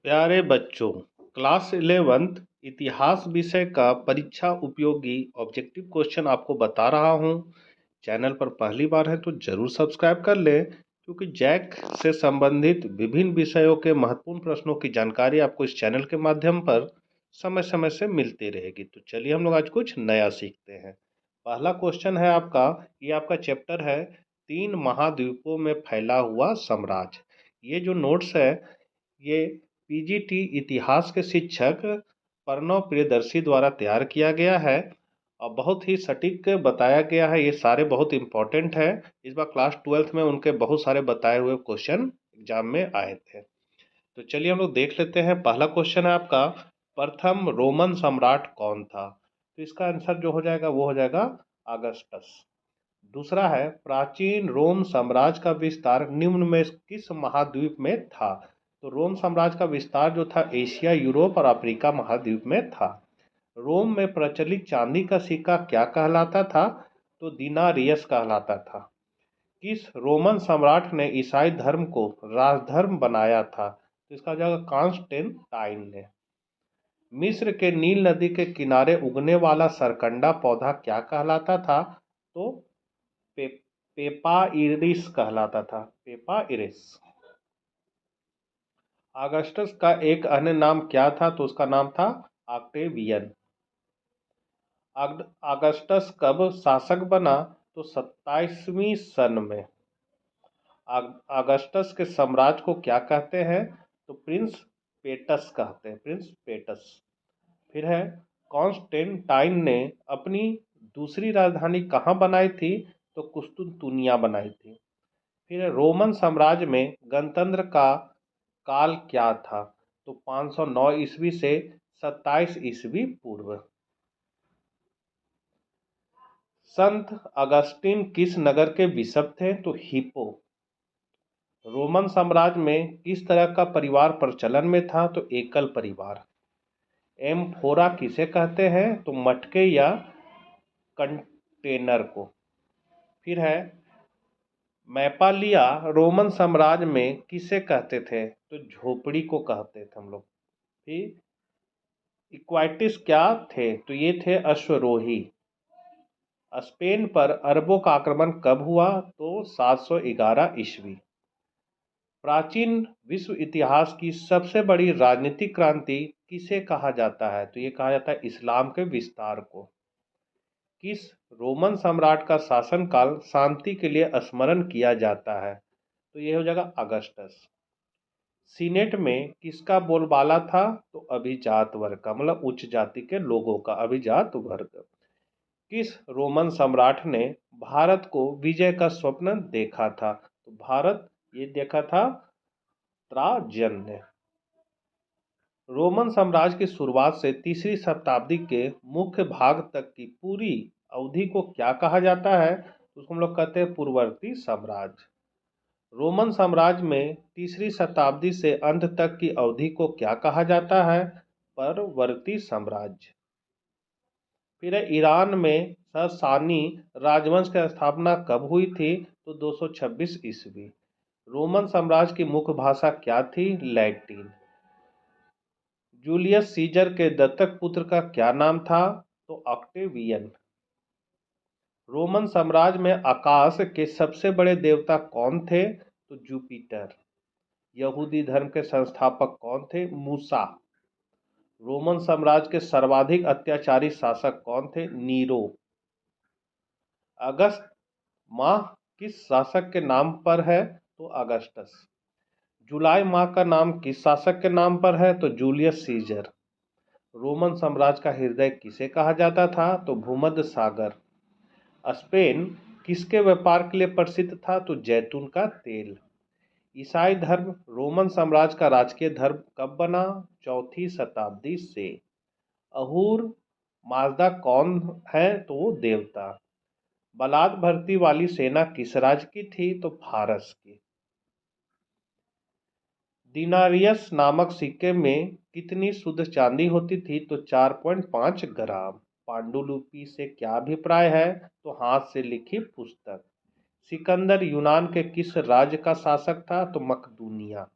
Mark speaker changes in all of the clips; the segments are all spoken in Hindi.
Speaker 1: प्यारे बच्चों, क्लास 11th इतिहास विषय का परीक्षा उपयोगी ऑब्जेक्टिव क्वेश्चन आपको बता रहा हूं। चैनल पर पहली बार है तो जरूर सब्सक्राइब कर लें, क्योंकि जैक से संबंधित विभिन्न विषयों के महत्वपूर्ण प्रश्नों की जानकारी आपको इस चैनल के माध्यम पर समय समय से मिलती रहेगी। तो चलिए हम लोग आज कुछ नया सीखते हैं। पहला क्वेश्चन है आपका, ये आपका चैप्टर है 3 महाद्वीपों में फैला हुआ साम्राज्य। ये जो नोट्स है ये पीजीटी इतिहास के शिक्षक प्रणव प्रियदर्शी द्वारा तैयार किया गया है और बहुत ही सटीक बताया गया है। ये सारे बहुत इंपॉर्टेंट है। इस बार क्लास 12th में उनके बहुत सारे बताए हुए क्वेश्चन एग्जाम में आए थे। तो चलिए हम लोग देख लेते हैं। पहला क्वेश्चन है आपका, प्रथम रोमन सम्राट कौन था? तो इसका आंसर जो हो जाएगा वो हो जाएगा अगस्टस। दूसरा है, प्राचीन रोम साम्राज्य का विस्तार निम्न में किस महाद्वीप में था? तो रोम साम्राज्य का विस्तार जो था एशिया, यूरोप और अफ्रीका महाद्वीप में था। रोम में प्रचलित चांदी का सिक्का क्या कहलाता था? तो दिनारियस कहलाता था। किस रोमन सम्राट ने ईसाई धर्म को राजधर्म बनाया था? तो इसका जगह कॉन्स्टेंटाइन ने। मिस्र के नील नदी के किनारे उगने वाला सरकंडा पौधा क्या कहलाता था? तो पे, पेपाइरिस कहलाता था। पेपाइरिस। ऑगस्टस का एक अन्य नाम क्या था? तो उसका नाम था ऑक्टेवियन। ऑगस्टस कब शासक बना? तो 27वीं सन में। ऑगस्टस के साम्राज्य को क्या कहते हैं? तो प्रिंस पेटस कहते हैं, प्रिंस पेटस। फिर है, कॉन्स्टेंटाइन ने अपनी दूसरी राजधानी कहाँ बनाई थी? तो कुस्तुनतुनिया बनाई थी। फिर रोमन साम्राज्य में गणतंत्र का काल क्या था? तो 509 ईस्वी से 27 ईस्वी पूर्व। संत अगस्टिन किस नगर के बिशप थे? तो हिप्पो। रोमन साम्राज्य में किस तरह का परिवार प्रचलन में था? तो एकल परिवार। एम्फोरा किसे कहते हैं? तो मटके या कंटेनर को। फिर है, मैपालिया रोमन साम्राज्य में किसे कहते थे? तो झोपड़ी को कहते थे हम लोग। फिर इक्वाइटिस क्या थे? तो ये थे अश्वरोही। स्पेन पर अरबों का आक्रमण कब हुआ? तो 711 ईस्वी। प्राचीन विश्व इतिहास की सबसे बड़ी राजनीतिक क्रांति किसे कहा जाता है? तो ये कहा जाता है इस्लाम के विस्तार को। किस रोमन सम्राट का शासनकाल शांति के लिए स्मरण किया जाता है? तो ये हो जाएगा अगस्टस। सीनेट में किसका बोलबाला था? तो अभिजात वर्ग का, मतलब उच्च जाति के लोगों का, अभिजात वर्ग। किस रोमन सम्राट ने भारत को विजय का स्वप्न देखा था? तो भारत ये देखा था ट्राजन ने। रोमन साम्राज्य की शुरुआत से तीसरी शताब्दी के मुख्य भाग तक की पूरी अवधि को क्या कहा जाता है? तो उसको हम लोग कहते हैं पूर्ववर्ती साम्राज्य। रोमन साम्राज्य में तीसरी शताब्दी से अंत तक की अवधि को क्या कहा जाता है? परवर्ती साम्राज्य। फिर है, ईरान में ससानी राजवंश की स्थापना कब हुई थी? तो 226 ईस्वी। रोमन साम्राज्य की मुख्य भाषा क्या थी? लैटिन। जूलियस सीजर के दत्तक पुत्र का क्या नाम था? तो ऑक्टेवियन। रोमन साम्राज्य में आकाश के सबसे बड़े देवता कौन थे? तो जुपिटर। यहूदी धर्म के संस्थापक कौन थे? मूसा। रोमन साम्राज्य के सर्वाधिक अत्याचारी शासक कौन थे? नीरो। अगस्त माह किस शासक के नाम पर है? तो अगस्टस। जुलाई माह का नाम किस शासक के नाम पर है? तो जूलियस सीजर। रोमन साम्राज्य का हृदय किसे कहा जाता था? तो भूमध्य सागर। स्पेन किसके व्यापार के लिए प्रसिद्ध था? तो जैतून का तेल। ईसाई धर्म रोमन साम्राज्य का राजकीय धर्म कब बना? चौथी शताब्दी से। अहूर माजदा कौन है? तो वो देवता। बलात भर्ती वाली सेना किस राज्य की थी? तो फारस की। दिनारियस नामक सिक्के में कितनी शुद्ध चांदी होती थी? तो 4.5 ग्राम। पांडुलिपि से क्या अभिप्राय है? तो हाथ से लिखी पुस्तक। सिकंदर यूनान के किस राज्य का शासक था? तो मकदूनिया।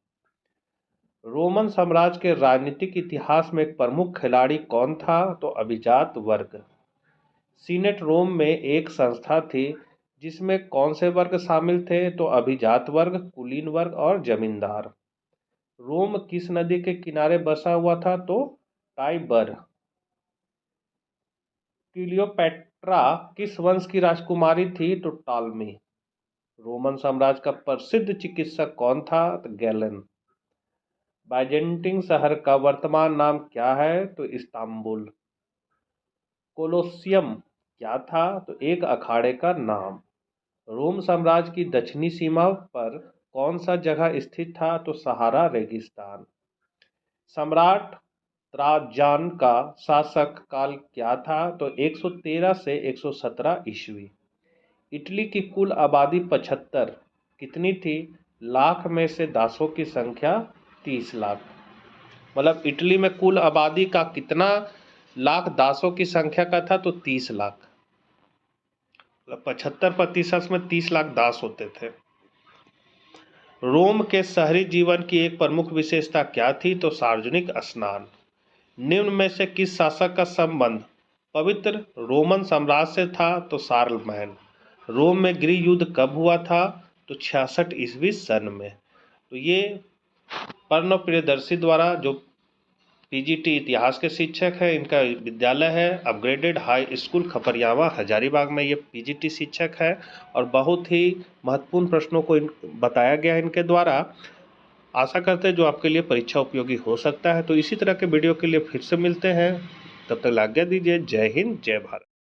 Speaker 1: रोमन साम्राज्य के राजनीतिक इतिहास में एक प्रमुख खिलाड़ी कौन था? तो अभिजात वर्ग। सीनेट रोम में एक संस्था थी जिसमें कौन से वर्ग शामिल थे? तो अभिजात वर्ग, कुलीन वर्ग और जमींदार। रोम किस नदी के किनारे बसा हुआ था? तो टाइबर। क्लियोपेट्रा किस वंश की राजकुमारी थी? तो टॉलमी। रोमन साम्राज्य का प्रसिद्ध चिकित्सक कौन था? तो गैलन। बाइजेंटीन शहर का वर्तमान नाम क्या है? तो इस्तांबुल। कोलोसियम क्या था? तो एक अखाड़े का नाम। रोम साम्राज्य की दक्षिणी सीमा पर कौन सा जगह स्थित था? तो सहारा रेगिस्तान। सम्राट त्राजान का शासक काल क्या था? तो 113 से 117 ईस्वी। इटली की कुल आबादी 75 कितनी थी? लाख में से दासों की संख्या 30 लाख। मतलब इटली में कुल आबादी का कितना लाख दासों की संख्या का था? तो 30 लाख। मतलब 75% में 30 लाख दास होते थे। रोम के शहरी जीवन की एक प्रमुख विशेषता क्या थी? तो सार्वजनिक स्नान। निम्न में से किस शासक का संबंध पवित्र रोमन साम्राज्य से था? तो शार्लमैन। रोम में गृह युद्ध कब हुआ था? तो 66 ईस्वी सन में। तो ये प्रणव प्रियदर्शी द्वारा जो पीजीटी इतिहास के शिक्षक है, इनका विद्यालय है अपग्रेडेड हाई स्कूल खपरियावा हजारीबाग में, ये पीजीटी शिक्षक है और बहुत ही महत्वपूर्ण प्रश्नों को बताया गया इनके द्वारा। आशा करते हैं जो आपके लिए परीक्षा उपयोगी हो सकता है। तो इसी तरह के वीडियो के लिए फिर से मिलते हैं, तब तक आज्ञा दीजिए। जय हिंद, जय भारत।